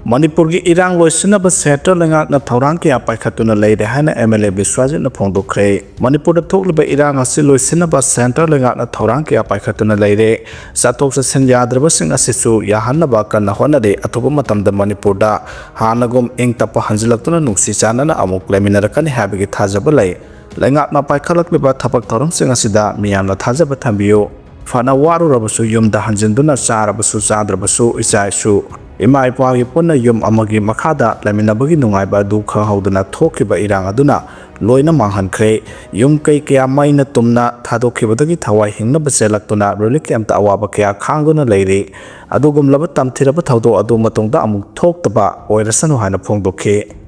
Manipur gi irang loisinaba setter lengak na thorang kya paikhatuna leire haina MLA Biswajit na phongdokre Manipur da thokliba irang asi loisinaba center lengak na thorang kya paikhatuna leire satok sa senyadraba sing asisu yahanaba kanna honade athoba matamda Manipur da hanagum engtapa hanjilaktuna nungsi chanana amuk leminarakani habigi thajaba lei lengak na paikhalakliba thapak thorang sing asida miyamna thajaba thambiyo fana waru rabasu yumda hanjinduna charabasu chadrabasu isaisu Ima ipagi punna yum amagi makada laminabagi nungaiba du khahoduna thokiba irang aduna loina manghankre yum kai kya maina tumna thadokibadagi thawai hingna baselaktuna relic camp ta awaba kya khanguna leire adugum laba tamthiraba thawdo adu matungda amuk thoktaba oirasanu haina phongdokhe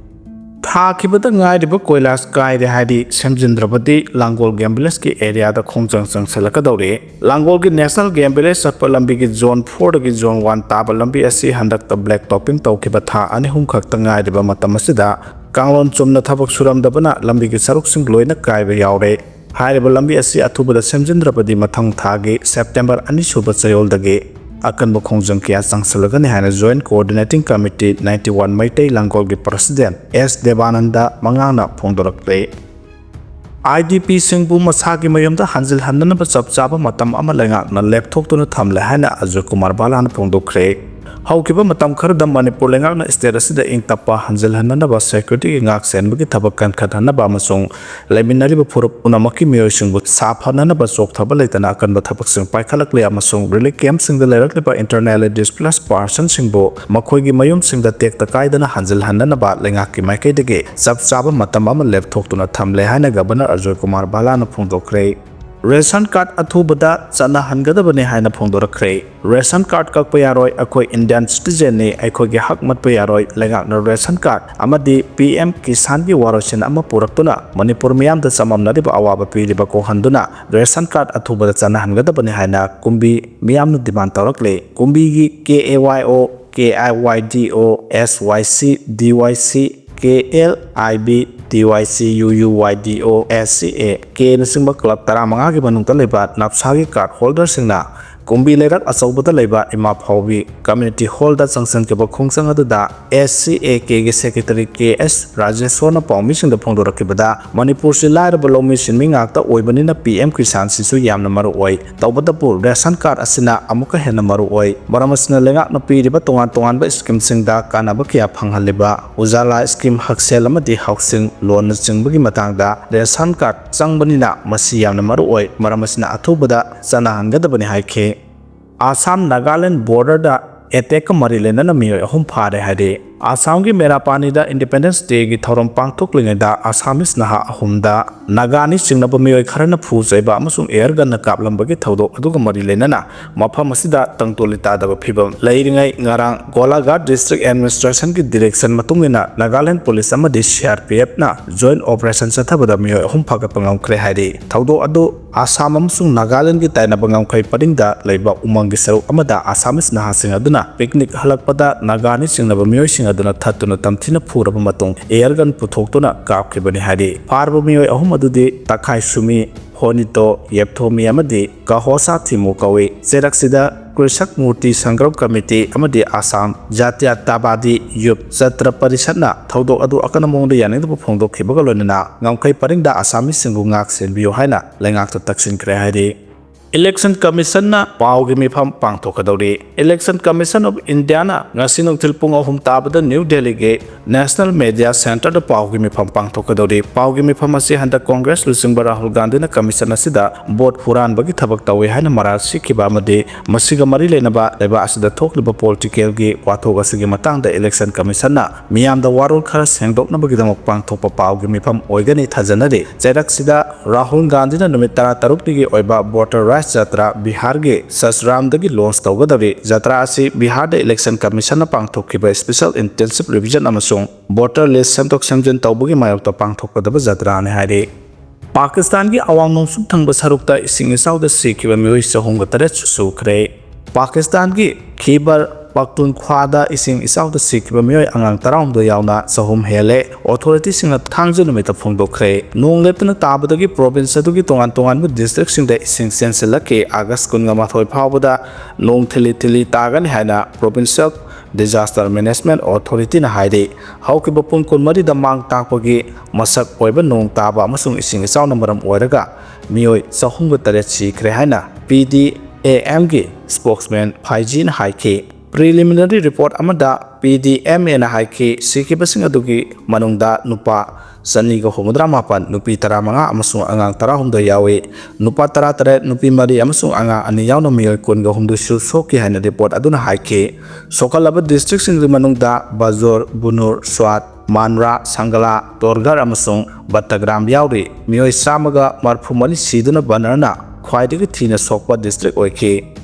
Thakibada ngairiba koilas kaire hadi Semjindrapati Langol Game Village ki area da khongchang salakadore Langol ki National Game Village satpa lambi ki zone 4 ki zone 1 taba lambi asi handak ta black topping tawkiba tha ani hum khakta ngairiba matam asida kanglon chumna thabak suramdabana lambi ki saruk sing loina kaiba yaure hairiba lambi asi athubada Semjindrapati mathang thagi September ani suba chayoldage akan bokongjang kya sangsalagani haina Joint Coordinating Committee 91 Maitai Langol gi President S Devananda mangana phongdorakle IDP singbu masagi mayamda hanjil hanna ba chapchaba matam ama lengak na lepthokle thamle haina Ajay Kumar Balan phongdokre Haukiba matam kharda Manipur lengak na state asida ingtapa hanjil hanna ba security ngak senbagi thabakan khathana ba masung leminari ba phurup unamaki Meeoi singbu saphana ba chok thaba leitana akan ba thabak sing paikhalakle amasung relic camp sing da lerakle ba internally displaced person singbu makhoi gi mayum sing da tek ta kaidana hanjil hanna ba lengak ki maikai dege chapchaba matam ama lepthoktuna thamle haina Governor Ajay Kumar Balan phongdokre Ration card athubada chana hangadabane haina phongdorakre ration card kakpa yaroi akhoi Indian citizen ne akhoi gi hak matpa yaroi lengak na ration card amadi PM Kisan gi warosin ama puraktuna Manipur miyam da samamnari ba awaba piriba ko handuna ration card athubada chana hangadabane haina kumbi miyam nu demand tawrakle kumbi gi KAYO KIYDO SYC DYC KLIB DYC UUYDO SCA K nasingba club taramanga gi manungta leba napsagi card holder singna kumbi lerak asawbata leba ima phawbi community hall da changsan ke ba khongchang aduda SCA K gi secretary KS Rajeshwarna pawmi singda phongdorakibada Manipur si laira balomi sinmi ngakta oibani na PM Kisan sisu yamna maru oi tawbada pur ration card asina amuka hena maru oi baramasna lengak na piriba tongan ba scheme singda kanaba kya phanghaliba ujala scheme haksel amadi housing loan singbagi matangda ration card changbani na masi yamna maru oi baramasna athubada chana hangadabani haike Assam Nagaland border da attack marilena na Meeoi ahum phare hade Assam gi Merapani da Independence Day gi thorom pangthoklingai da Assamese naha ahumda Nagani singnaba Meeoi kharana phu jaiba amasung air gun na kaplamba gi thodo aduga marilena na mafam asida tangtolita da phibam leiringai ngarang Golaghat District Administration gi direction matungina Nagaland Police ama de CRPF na joint operation chathabada Meeoi ahum phaga pangam khre hade thodo adu Assam amasung Nagaland gi taina bangam khai padingda leiba umang gi saru amada Assamese naha sing aduna picnic halakpada Nagani singnaba Meeoi sing aduna thatuna tamthina phuraba matung air gun puthoktuna kapkhibani hadi farba Meeoi ahum adudi takhai sumi honito yepthomi amadi kahosa thimu kawi seraksida Krisak Murti Sangram Committee amadi Assam Jatiya Tabadi Yup Satra Parishatna thodok adu akana mongda yaning da phongdok khibaga loinana ngamkai paringda Assamese singbu ngak senbiyo haina lengak to taksin kre haidi Election Commission na paugi mifam pangthokadori Election Commission of India na ngasinong tilpung ahum tabada New Delhi ge National Media Center da paugi mifam pangthokadori paugi mifam asi handa Congress lusing Rahul Gandhi na commission asida vote huran bagi thabak tawi haina maral sikhiba amade masiga mari lenaba leba asida thokliba political ge wathok asigi matang da Election Commission na miyam da warul khara sengdokna bagi damak pangthokpa paugi mifam oigani thajanade jairak sida Rahul Gandhi na numit 13 gi oiba voter Jatra Bihar ge Sasram dagi launch tawgadari Jatra asi Bihar da Election Commission na pangthokkiba special intensive revision amasung voter list semtok semjin tawbagi mayokta pangthokadaba Jatra ne haire Pakistan gi awang nongsuk thangba sarukta ising isauda sikhiba Meeoi sahumga taret sukre Pakistan gi Khyber Pakhtunkhwa da ising isauda sikhiba Meeoi angang tarawm do yauna sahum hele authority singa thangju numita phongdokre nong leptana tabadagi province adugi tongan bu district singda ising senselake August 18 phawbada nong thili tagani haina provincial Disaster Management Authority na haide haukiba pung kunmari da mang takpagi masak oiba nong taba amasung ising isaw na maram oiraga Meeoi sahungga taret sikre haina PDAM gi spokesman phagre na haike preliminary report amada PDM na haike sikibasing adugi manungda nupa Sani ko humudra mapan nupi tara mga amasung angang tara humdo yawe nupa tara tare nupi mari amasung anga ani yaw no Meeoi kun go humdo soki haina report aduna haike sokalaba district sing manungda Bajor Bunur Swat Manra Sangala Torgar amasung Battagram yawri Meeoi samaga marphumani siduna banarna khwaidigi thina sokpa district oike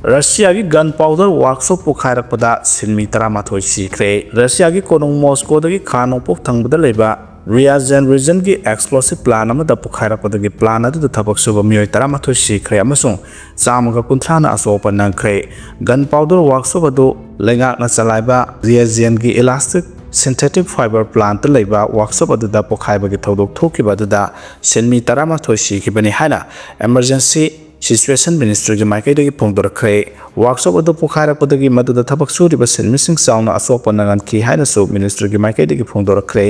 Russia ki gunpowder workshop pukharakpada silmi taramathoi sikre Russia ki konong Moscow dagi khanopok thangbada leba Ryazan region ki explosive plan amada pukharakpada ki plan adu thabak suba Meeoi taramathoi sikre amasung chamaga kunthana asopa nangkre gunpowder workshop adu lenga na chalaiba Ryazan ki elastic synthetic fiber plant leba workshop adu da pukhaiba ki thodok thokiba adu da silmi taramathoi sikibani haina emergency Situation Ministry ki maikai dagi phongdor kre workshop adu pukharakpada ki maduda thabak suriba silmising sauna asopa nangan ki haina su ministry ki maikai dagi phongdor kre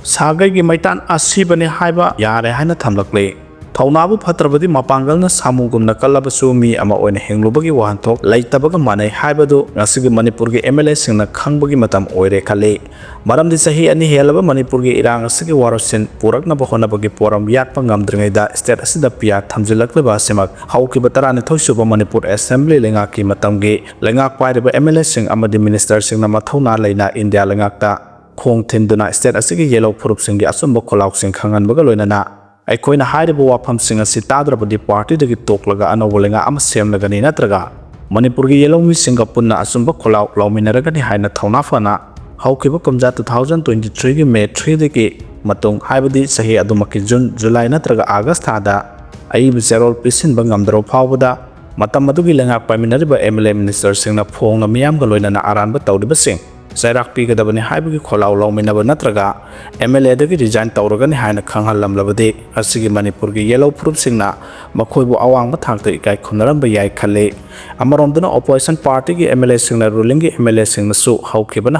Sagai ki maitan asibani haiba yare haina thamlakle thaunabu phatrabadi mapangalna samugumna kalabasu mi ama oina henglubagi wathok laitabaga manai haibadu ngasigi Manipur ki MLA singna khangbagi matam oire khale maramdi sahi ani helaba Manipur ki irang asigi warosin purakna bahona bagi poram yatpa ngamdringai da state asida pia thamjilakleba semak hauki batarani thoisuba Manipur assembly lenga ki matamgi lenga pairiba MLA sing amadi minister singna mathauna leina India lengakta khong thinduna state asigi yellow purup singi asumba kholauk sing khangan baga loinana aikoina hairiba wafam sing asi tadrabadi party dagi toklaga anobolenga ama semlagani natraga Manipur gi yellow mi singa punna asumba kholauk lauminaragani haina thauna fana haukiba kamja 2023 gi May 3 dagi matung haibadi sahi adumaki June July natraga August thada aibu zerol pisin bangamdro phawbada matam adugi lenga paminariba MLA minister singna phongna miyam ga loinana aranba tawriba sing Sairak pi gadabani haibagi kholau lauminaba natraga MLA dagi resign tawragani haina khanghallamlabadi asigi Manipur gi yellow proof singna makhoibu awangba thakta ikai khunaramba yai khale amaromduna opposition party gi MLA singna ruling gi MLA singna su haukiba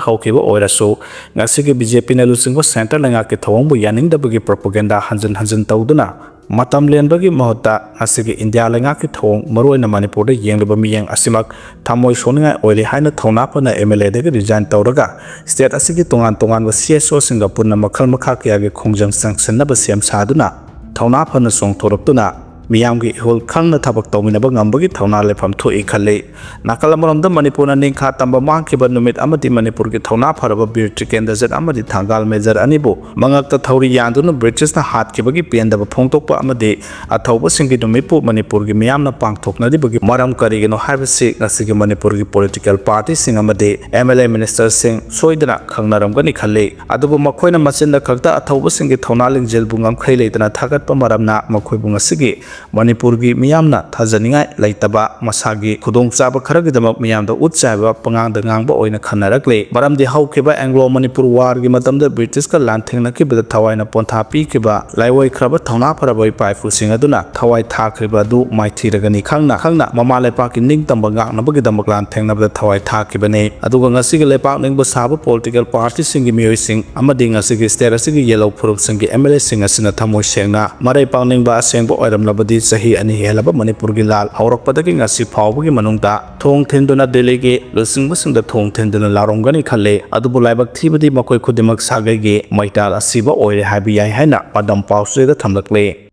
oirasu ngasigi BJP na lusingba center lenga ki thawangbu yaningdabagi propaganda hanjin tawduna matam lenbagi mahota asigi India lenga ki thong maroina Manipur da yengleba miyang asimak thamoi soninga oile haina thonapana MLA dagi resign tawraga state asigi tongan wa CSO Singapore na makhal makha kya ge khongjang sanction ba sem saduna thonapana song thoroptuna miyamgi hol khalna thabak tawminaba ngambagi thawna lefam thoi khale nakalamoramda Manipur na ningkha tamba mangkiba numit amati Manipur ki thawna pharaba bir tikenda zet amadi thangal major anibu mangakta thauri yanduna British na hat kibagi pendaba phongtokpa amadi athauba singi numipu Manipur gi miyamna pangthokna dibagi maram karigino haibasi ngasigi Manipur gi political party sing amadi MLA minister sing soidana khangnaramgani khale adubu makhoina machinda khakta athauba singi thawna lingjel bungam khaileitana thagatpa maramna makhoibu ngasigi Manipur gi miyamna thajaningai laitaba masagi khudong chaba kharagidamak miyamda utchaiba pangangda ngangba oina khanarakle maramdi haukiba Anglo Manipur war gi matamda British ka lanthengna ki bada thawaina pontha pi kiba laiwoi khraba thawna pharabai paifu singaduna thawai thakriba du maithiragani khangna mama lepa ki ningtamba ngakna bagi damak lanthengna bada thawai thakibane aduga ngasi gi lepa ningba sabu political party singi Meeoi sing amadi ngasi gi state asigi yellow purup singi MLA sing asina thamoi sengna marai pangning ba asengba oiramlaba di sahi ani helaba Manipur gi lal haurakpadagi ngasi phawbagi manungda thong thenduna Delhi gi lusingba thong thenduna larongani khale adubu laibak thibadi makoi khudimak sagai gi maital asiba oire habi yai haina padam pausre da thamlakle